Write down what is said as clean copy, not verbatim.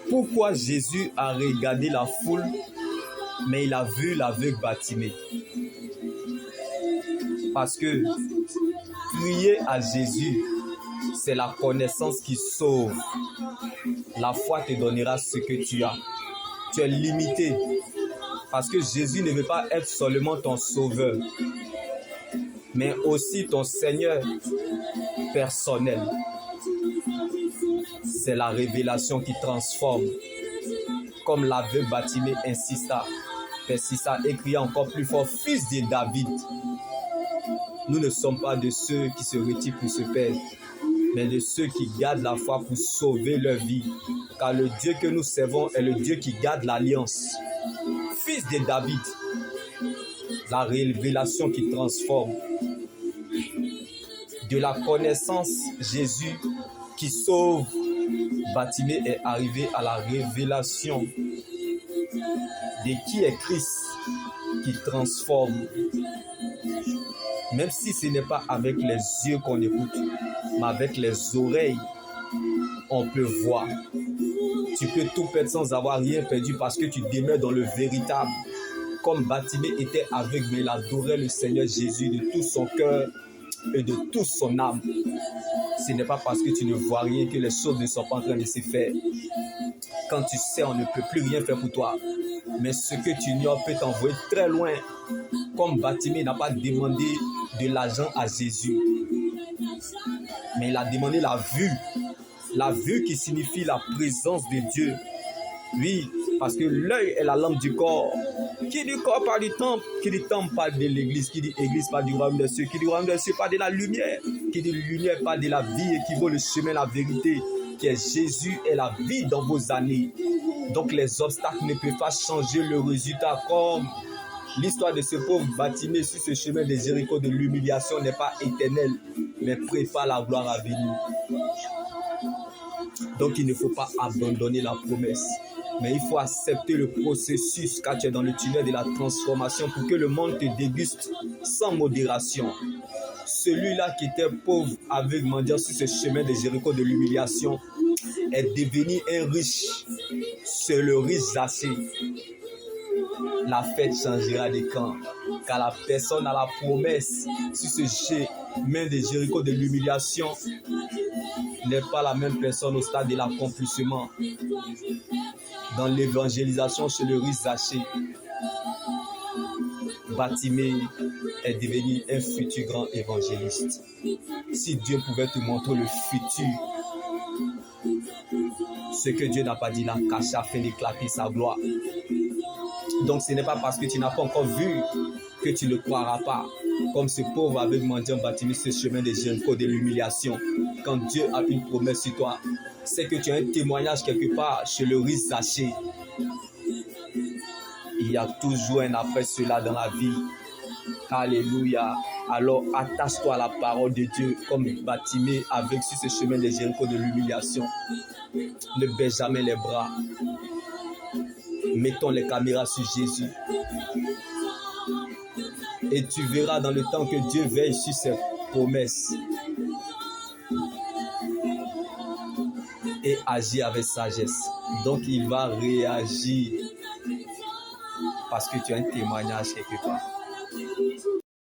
Pourquoi Jésus a regardé la foule, mais il a vu l'aveugle Bartimée? Parce que prier à Jésus, c'est la connaissance qui sauve. La foi te donnera ce que tu as. Tu es limité. Parce que Jésus ne veut pas être seulement ton sauveur, mais aussi ton Seigneur personnel. C'est la révélation qui transforme. Comme l'aveugle Bartimée persista et cria encore plus fort, Fils de David. Nous ne sommes pas de ceux qui se retirent pour se perdre, mais de ceux qui gardent la foi pour sauver leur vie. Car le Dieu que nous servons est le Dieu qui garde l'alliance. Fils de David, la révélation qui transforme. De la connaissance, Jésus qui sauve, Bartimée est arrivé à la révélation de qui est Christ qui transforme. Même si ce n'est pas avec les yeux qu'on écoute, mais avec les oreilles, on peut voir. Tu peux tout perdre sans avoir rien perdu parce que tu demeures dans le véritable. Comme Bartimée était aveugle, mais il adorait le Seigneur Jésus de tout son cœur et de toute son âme. Ce n'est pas parce que tu ne vois rien que les choses ne sont pas en train de se faire. Quand tu sais, on ne peut plus rien faire pour toi. Mais ce que tu ignores peut t'envoyer très loin. Comme Bartimée n'a pas demandé de l'argent à Jésus, mais il a demandé la vue. La vue qui signifie la présence de Dieu. Oui, parce que l'œil est la lampe du corps. Qui dit corps parle du temple, qui dit temple parle de l'église, qui dit église parle du royaume des cieux, qui dit royaume des cieux parle de la lumière, qui dit lumière parle de la vie et qui vaut le chemin, la vérité, qui est Jésus et la vie dans vos années. Donc les obstacles ne peuvent pas changer le résultat, comme l'histoire de ce pauvre Bartimée sur ce chemin de Jéricho de l'humiliation n'est pas éternelle, mais prépare la gloire à venir. Donc il ne faut pas abandonner la promesse, mais il faut accepter le processus car tu es dans le tunnel de la transformation pour que le monde te déguste sans modération. Celui-là qui était pauvre, aveugle, mendiant sur ce chemin de Jéricho de l'humiliation est devenu un riche. C'est le riche Zaché. La fête changera de camp, car la personne a la promesse sur ce chemin de Jéricho de l'humiliation n'est pas la même personne au stade de l'accomplissement. Dans l'évangélisation chez le riche Zaché, Bartimée est devenu un futur grand évangéliste. Si Dieu pouvait te montrer le futur, ce que Dieu n'a pas dit l'a caché afin d'éclater sa gloire. Donc ce n'est pas parce que tu n'as pas encore vu que tu ne croiras pas. Comme ce pauvre aveugle mendiant Bartimée ce chemin de Jéricho de l'humiliation. Quand Dieu a une promesse sur toi, c'est que tu as un témoignage quelque part chez le riche Zaché. Il y a toujours un après cela dans la vie. Alléluia. Alors attache-toi à la parole de Dieu comme Bartimée avec sur ce chemin de Jéricho de l'humiliation. Ne baisse jamais les bras. Mettons les caméras sur Jésus. Et tu verras dans le temps que Dieu veille sur ses promesses. Et agit avec sagesse. Donc il va réagir. Parce que tu as un témoignage quelque part.